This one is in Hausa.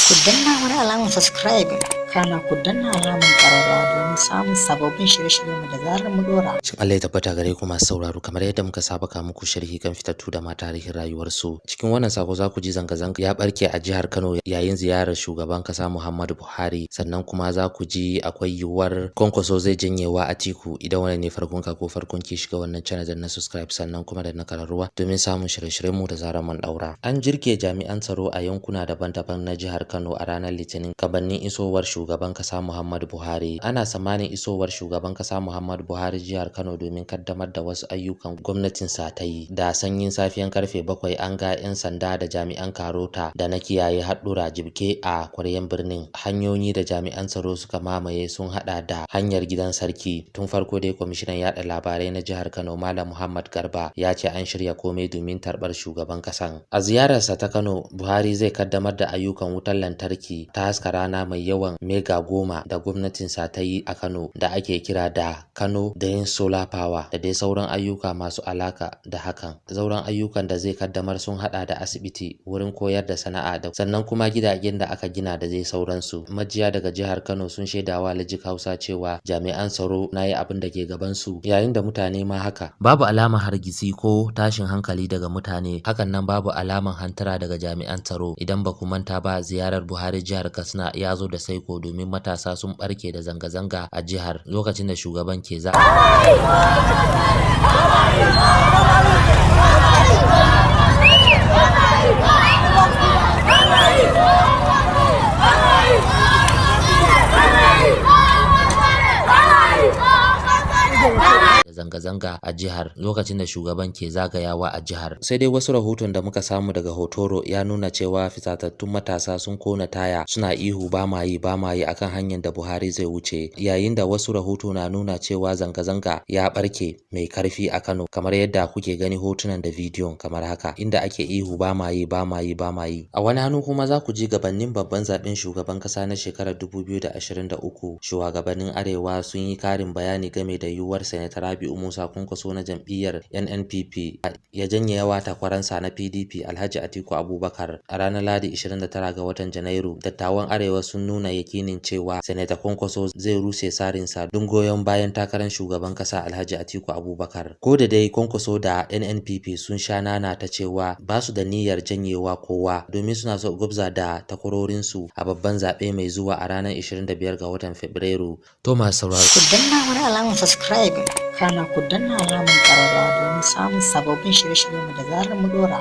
Ku danna mana alamar subscribe, kana ku danna alamar ƙararrawa domin samun sababbin shirye-shiryenmu da zarar mu dora. Shin Allah ya tabbata gare ku masu sauraro, kamar yadda muka saba ka muku sharhi kan fitattu da ma tarihin rayuwarsu. Cikin wannan sako za ku ji zanga-zanga ya barke a jihar Kano yayin ziyarar shugaban kasa Muhammadu Buhari, sannan kuma za ku ji akwai yiwuwar Kwankwaso zai janyewa Atiku. Idan wannan ne farkon ka ko farkon ki shiga wannan channel da na subscribe, sannan kuma da na kararruwa domin samun shirye-shiryenmu da zarar mun daura. An jirke jami'an tsaro a yankuna daban-daban na jihar Kano a ranar Litinin gabanin isowar shugaban kasa Muhammadu Buhari. Ana tsammanin isowar shugaban kasa Muhammadu Buhari jihar Kano domin kaddamar da wasu ayyukan gwamnatin sa ta yi. Da sanyin safiyan karfe 7 an ga 'yan sanda da jami'an karota da na kiyaye haɗura jibke a kwaryan birnin. Hanyoyi da jami'an tsaro suka mamaye sun hada da hanyar gidan sarki. Tun farko dai kwamishinan yada labarai na jihar Kano Malam Muhammad Garba ya ce an shirya komai domin tarbar shugaban kasan. A ziyararsa ta Kano, Buhari zai kaddamar da ayyukan wutar lantarki ta haska rana mai yawan mega 10 da gwamnatin sa ta yi a Kano da ake kira da Kano da Solar Power, da dai sauran ayyuka masu alaka da hakan. Sauran ayyukan da zai kaddamar sun hada da asibiti, wurin koyar da sana'a da sannan kuma gidajen da aka gina da zai sauransu. Majiya daga jihar Kano sun shaidawa Lajik Hausa cewa jami'an tsaro na yi abin da ke gaban su, yayin da mutane ma haka. Babu alamar hargitsi ko tashin hankali daga mutane, hakan nan babu alamar hantara daga jami'an tsaro. Idan ba ku manta ba, ziyarar Buhari jihar Katsina ya zo da saiko domin matasa sun barke da zanga-zanga a jihar lokacin da shugaban ke za zanga-zanga a jihar lokacin da shugaban ke zagayawa a jihar. Sai dai wasu rahoton da muka samu daga Hotoro ya nuna cewa fitatattun matasa sun kona taya suna ihu ba ma yi akan hanyar da Buhari zai wuce, yayin da wasu rahoto na nuna cewa zanga-zanga ya barke mai karfi a Kano, kamar yadda kuke gani hotunan da bidiyon kamar haka, inda ake ihu ba ma yi. A wani hannu kuma za ku ji gabanin babban zaben shugaban kasa na shekarar 2023, shugabannin Arewa sun yi karin bayani game da yiwuwar Sanata Rabi'u Musa Kwankwaso na jam'iyyar NNPP ya janye yawa takwaransa na PDP Alhaji Atiku Abubakar. A ranar Ladi 29 ga watan Janairu, dattawan Arewa sun nuna yakinin cewa Sanata Kwankwaso zai rushe sarinsa don goyon bayan takarar shugaban kasa Alhaji Atiku Abubakar. Ko da dai Kwankwaso da NNPP sun sha nana ta cewa ba su da niyyar janyewa kowa, domin suna so gwabza da takwarorinsu a babban zaɓe mai zuwa a ranar 25 ga watan Fabrairu. To masu sauraro, Ku danna mana alamar subscribe, kana ku danna alamar ƙararrawa domin samun sababbin shirye-shiryenmu da zarar mu dora.